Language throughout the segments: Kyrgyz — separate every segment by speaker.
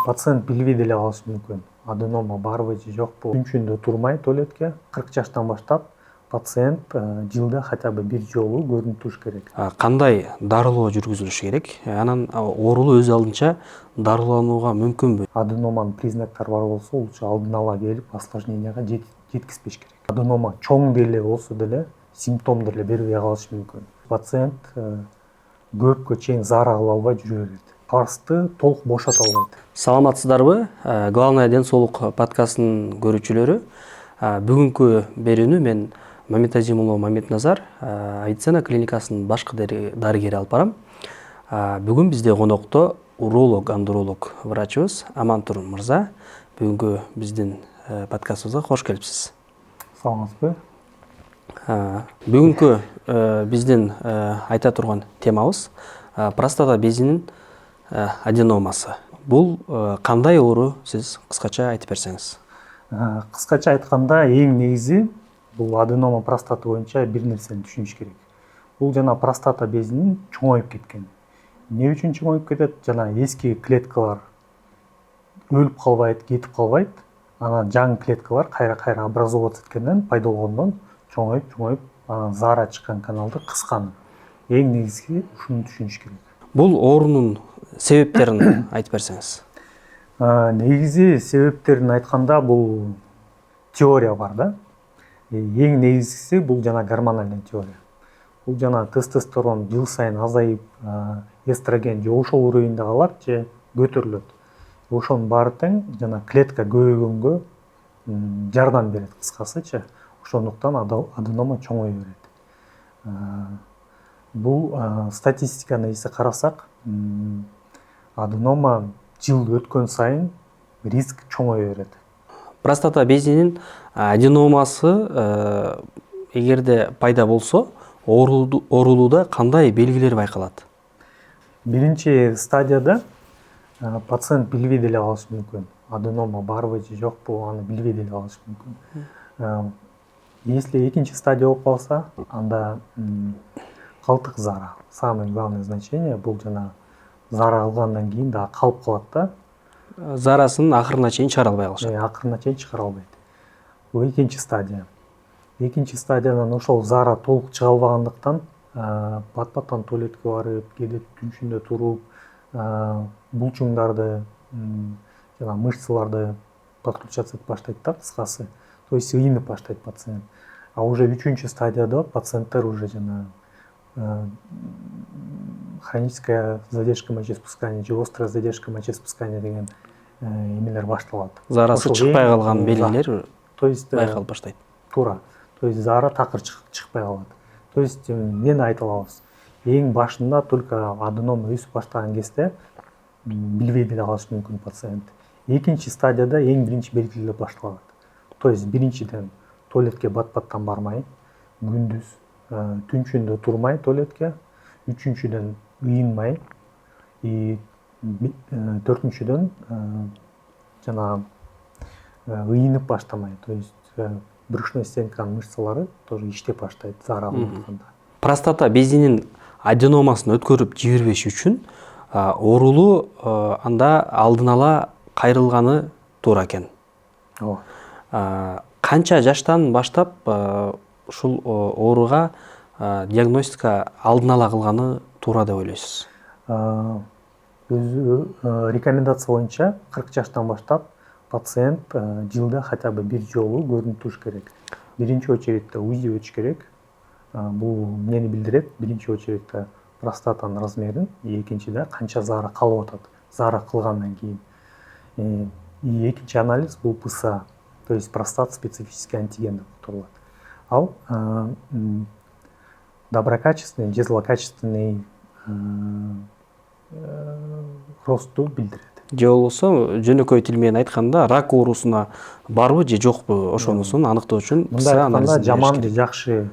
Speaker 1: Пациент билбей деле калышы мүмкүн. Аденома барбы же жокпу. Күнчүндө турмай туалетке 40 жаштан баштап пациент жылда хотя бы бир жолу көрүнүп туруш керек.
Speaker 2: Кандай дарылоо жүргүзүлүш керек? Анан оорулуу өз алдынча дарыланууга мүмкүнбү?
Speaker 1: Аденоманын признактары бар болсо, лучше алдын ала келип осложненияга жеткизбеш керек. Аденома чоң деле болсо деле симптом деле бербей калышы мүмкүн. Пациент көпкө чейин заара кыла албай жүрө берет. Карсты толук бошото албайт.
Speaker 2: Саламатсыздарбы? Главная ден соолук подкастынын көрүүчүлөрү. Бүгүнкү берүүнү мен Мамитазим уулу Мамитназар, Айцена клиникасынын башкы дарыгери алып барам. Бүгүн бизде конокто уролог-андролог врачыбыз Амантур мырза. Бүгүнкү биздин подкастыбызга кош келипсиз.
Speaker 1: Саламатсызбы?
Speaker 2: Бүгүнкү биздин айта турган темабыз простата безинин аденомасы. Бул кандай оору, сиз кыскача айтып берсеңиз?
Speaker 1: Кыскача айтканда, эң негизи бул аденома простата боюнча бир нерсени түшүнүш керек. Бул жана простата безинин чоңоюп кеткен. Эмне үчүн чоңоюп кетет? Жана эски клеткалар өлүп калбайт, кетип калбайт. Анан жаңы клеткалар кайра образоваться эткенден, пайда болгондон чоңоюп, анан заара чыккан каналды кыскан. Эң негизги ушуну түшүнүш керек.
Speaker 2: Бул оорунун себептерин айтып берсеңиз?
Speaker 1: Негизи себептерин айтканда, бул теория бар да. Эң негизгиси бул жана гормональный теория. Бул жана тестостерон жыл сайын азайып, эстроген же ошол уровеньде калат же көтөрүлөт. Ошонун баары тең жана клетка көбөйгөнгө жардам берет, кыскасычы. Ошондуктан аденома чоңое берет. Бул статистиканы эске карасак, аденома жыл өткөн сайын риск чоңое берет.
Speaker 2: Простата безинин аденомасы эгерде пайда болсо, оорулууда кандай белгилер байкалат?
Speaker 1: Биринчи стадияда пациент билбей деле калышы мүмкүн. Аденома барбы же жокпу, аны билбей деле калышы мүмкүн. Если экинчи стадия болуп калса, анда калтык заара. Самое главное значение бул жана заара алгандан кийин да калып калат да.
Speaker 2: Заарасын акырына чейин чыгара албай калышат.
Speaker 1: Акырына чейин чыгара албайт. Бул экинчи стадия. Экинчи стадиядан ошол заара толук чыга албагандыктан пат-паттан туалетке барып, кээде түнчүндө туруп, булчуңдарды жана мышцаларды подключаться этип баштайт да, кыскасы. То есть ыйынып баштайт пациент. А уже үчүнчү стадияда пациенттер уже жана хроническая задержка мочеиспускания же острая задержка мочеиспускания деген эмелер башталат.
Speaker 2: Заарасы чыкпай калган белгилер байкалып баштайт.
Speaker 1: Туура. То есть заара такыр чыкпай калат. То есть эмнени айта алабыз? Эң башында только аденома өсүп баштаган кезде билбей деле калышы мүмкүн пациент. Экинчи стадияда эң биринчи белгилер башталат. То есть биринчиден туалетке бат-баттан бармай, күндүз түнчүндө турмай туалетке, үчүнчүдөн ыйынмай, төртүнчүдөн жана ыйынып баштамай, то есть брюшной стенканын мышцалары тоже иштеп баштайт заара алып атканда.
Speaker 2: Простата безинин аденомасын өткөрүп жибербеш үчүн оорулуу анда алдын ала кайрылганы туура экен. Канча жаштан баштап ушул ооруга диагностика алдын ала кылганы туура деп ойлойсуз?
Speaker 1: Рекомендация боюнча 40 жаштан баштап пациент жылда хотя бы бир жолу көрүнүп туруш керек. Биринчи очередте УЗИ өтүш керек. Бул эмнени билдирет? Биринчи очередте простатанын размерин, экинчиде канча заара калып атат, заара кылгандан кийин. Экинчи анализ бул ПСА, то есть простат специфический антиген деп аталат. Ал доброкачественный же злокачественный росту билдирет.
Speaker 2: Же болбосо жөнөкөй тил менен айтканда рак оорусуна барбы же жокпу, ошонусун аныктоо үчүн
Speaker 1: ПСА анализин жаман же жакшы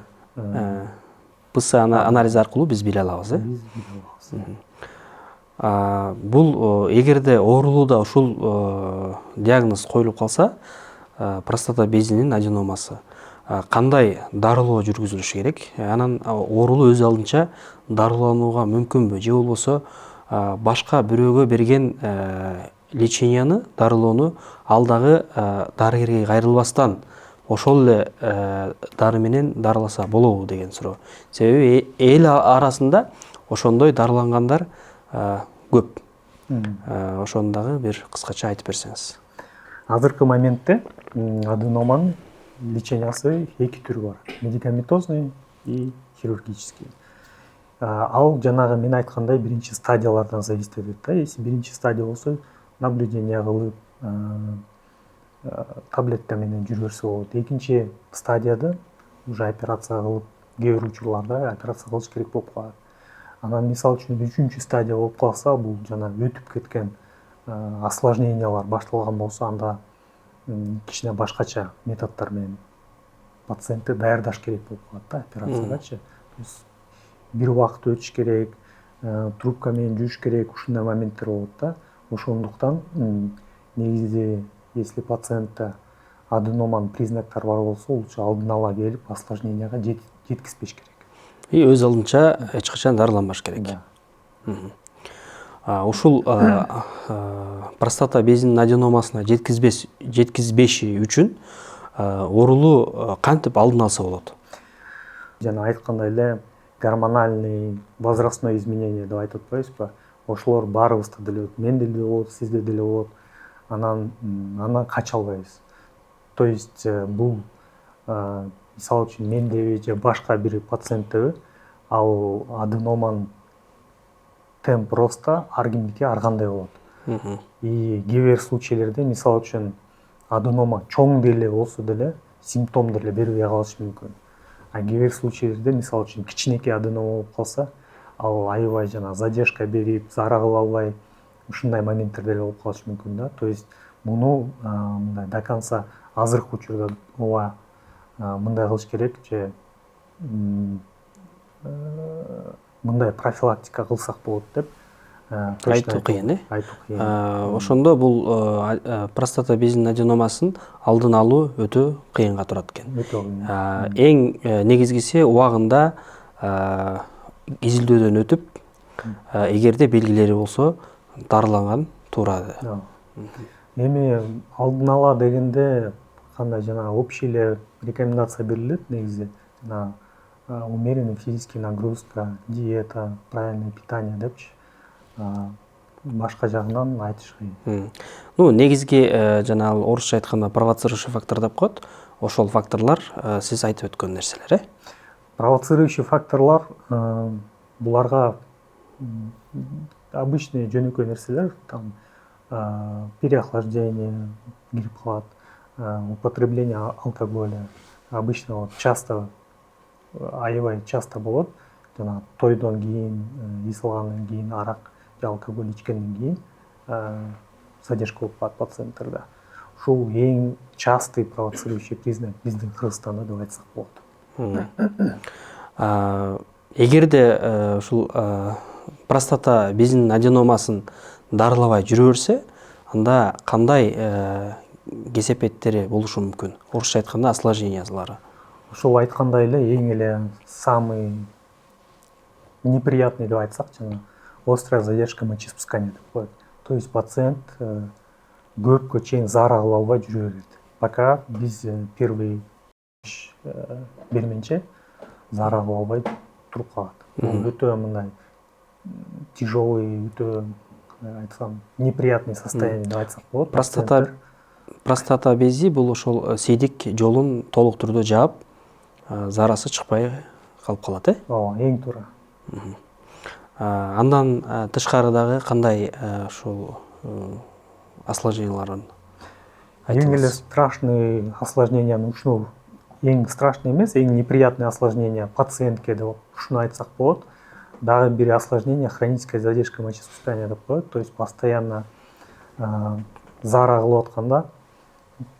Speaker 2: ПСА анализи аркылуу биз биле алабыз, Бул эгерде оорулууда ушул диагноз коюлуп калса, простата безинин аденомасы, кандай дарылоо жүргүзүлүш керек? Анан оорулуу өз алдынча дарыланууга мүмкүнбү? Же болбосо башка бирөөгө берген леченияны, дарылоону алдагы дарыгерге кайрылбастан ошол эле дары менен дарыласа болобу деген суроо. Себеби эл арасында ошондой дарылангандар көп. Ошону дагы бир кыскача айтып берсеңиз.
Speaker 1: Азыркы моментте аденоманын лечениясы эки түрү бар: медикаментозный и хирургический. Ал жанагы мен айткандай биринчи стадиялардан зависит этет да. Если биринчи стадия болсо, наблюдение кылып, таблетка менен жүрө берсе болот. Экинчи стадияда уже операция кылып, кээ бир учурларда операция кылыш керек болуп калат. Анан мисалы үчүн үчүнчү стадия болуп калса, бул жана өтүп кеткен осложнениялар башталган болсо, анда кичине башкача методдор менен пациентти даярдаш керек болуп калат да операциягачы. То есть бир убакыт өтүш керек, трубка менен жүрүш керек, ушундай моменттер болот да. Ошондуктан негизи если пациентте аденоманын признактары бар болсо, лучше алдын ала келип осложненияга жеткизбеш керек.
Speaker 2: И өз алдынча эч качан дарыланбаш керек. Ушул простата безинин аденомасына жеткизбеши үчүн оорулуу кантип алдын алса болот?
Speaker 1: Жана айткандай эле гормональный возрастной изменение деп айтып атпайбызбы? Ошолор баарыбызда деле болот, менде деле болот, сизде деле болот. Анан кача албайбыз. То есть бул мисалы үчүн мендеби же башка бир пациенттеби, ал аденоманын темп роста ар кимдики ар кандай болот. И кээ бир случайлерде мисалы үчүн аденома чоң деле болсо деле симптом деле бербей калышы мүмкүн. А кээ бир случайлерде мисалы үчүн кичинекей аденома болуп калса, ал аябай жана задержка берип, зара кыла албай, ушундай моменттер деле болуп калышы мүмкүн да. То есть муну мындай до конца азыркы учурда ооба мындай кылыш керек же мындай профилактика кылсак болот деп
Speaker 2: айтуу кыйын,
Speaker 1: айтуу кыйын.
Speaker 2: Ошондо бул простата безинин аденомасын алдын алуу өтө кыйынга турат экен.
Speaker 1: Өтө кыйын.
Speaker 2: Эң негизгиси убагында изилдөөдөн өтүп, эгерде белгилери болсо дарыланган туура.
Speaker 1: Эми алдын ала дегенде кандай жана общий эле рекомендация берилет негизи. Жана умеренная физическая нагрузка, диета, правильное питание депчи. Башка жагынан айтыш кыйын.
Speaker 2: Негизги жана орусча айтканда провоцирующий фактор деп коет. Ошол факторлор сиз айтып өткөн нерселер,
Speaker 1: Провоцирующий факторлор буларга обычный жөнөкөй нерселер, там переохлаждение кирип калат, употребление алкоголя. Обычно часто, аябай часто болот. Жана тойдон кийин, эс алгандан кийин, арак же алкоголь ичкенден кийин задержка болуп калат пациенттерде. Ушул эң частый провоцирующий признак биздин Кыргызстанда деп айтсак болот.
Speaker 2: Эгерде ушул простата безинин аденомасын дарылабай жүрө берсе, анда кандай кесепеттери болушу мүмкүн? Орусча айтканда осложнениялары.
Speaker 1: Ошол айткандай эле эң эле самый неприятный деп айтсак, жана острая задержка мочеиспускания деп коет. То есть пациент көпкө чейин зара кыла албай жүрө берет. Пока биз первый берменче зара кыла албай туруп калат. Бул өтө мындай тяжелый, өтө айтсам неприятный состояние деп айтсак болот.
Speaker 2: Простата бези бул ошол сейдик жолун толук түрдө жаап, зарасы чыкпай калып калат,
Speaker 1: Ооба, эң туура.
Speaker 2: Андан тышкары дагы кандай ушул осложненияларын айтыңыз?
Speaker 1: Эң эле страшный осложнениянын ушуну эң страшный эмес, эң неприятный осложнение пациентке деп ушуну айтсак болот. Дагы бир осложнение хроническая задержка мочеиспускания деп коет. То есть постоянно зара кылып атканда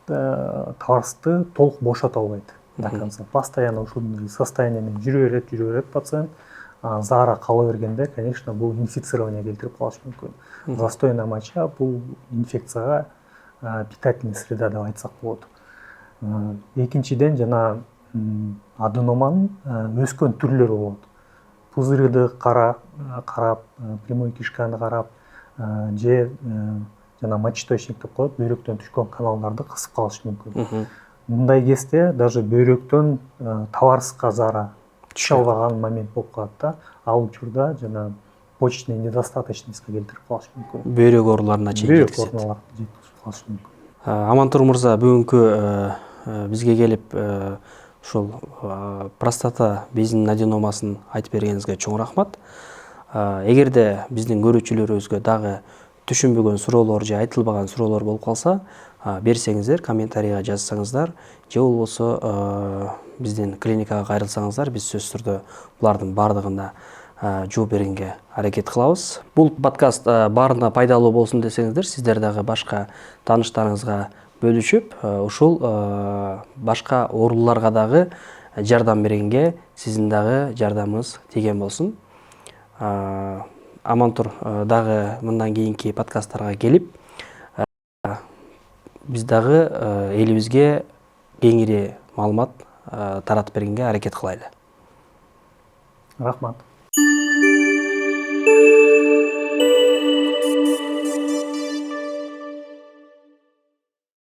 Speaker 1: табарсты толук бошото албайт до конца. Постоянно ушул состояние менен жүрө берет пациент. Зара кала бергенде, конечно, бул инфицирование келтирип калышы мүмкүн. Застойная моча бул инфекцияга питательный среда деп айтсак болот. Экинчиден жана аденоманын өскөн түрлөрү болот. Пузырьды карап, прямой кишканы карап, же жана мочеточник деп коет, бөйрөктөн түшкөн каналдарды кысып калышы мүмкүн. Мындай кезде даже бөйрөктөн товарсызга зара түшө албаган момент болуп калат да. Ал учурда жана почечный недостаточностька келтирип калышы мүмкүн.
Speaker 2: Бөйрөк ооруларына чейин
Speaker 1: Бөйрөк
Speaker 2: жеткизет.
Speaker 1: ооруларына жеткизип калышы мүмкүн.
Speaker 2: Амантур мырза, бүгүнкү бизге келип ушул простата безинин аденомасын айтып бергениңизге чоң рахмат. Эгерде биздин көрүүчүлөрүбүзгө дагы түшүнбөгөн суроолор же айтылбаган суроолор болуп калса, берсеңиздер, комментарийга жазсаңыздар, же болбосо биздин клиникага кайрылсаңыздар, биз сөзсүз түрдө булардын баардыгына жооп бергенге аракет кылабыз. Бул подкаст баарына пайдалуу болсун десеңиздер, сиздер дагы башка тааныштарыңызга бөлүшүп, ушул башка ооруларга дагы жардам бергенге сиздин дагы жардамыңыз тийген болсун. Амантур дагы мындан кийинки подкасттарга келип, биз дагы элибизге кеңири маалымат таратып бергенге аракет кылайлы.
Speaker 1: Рахмат.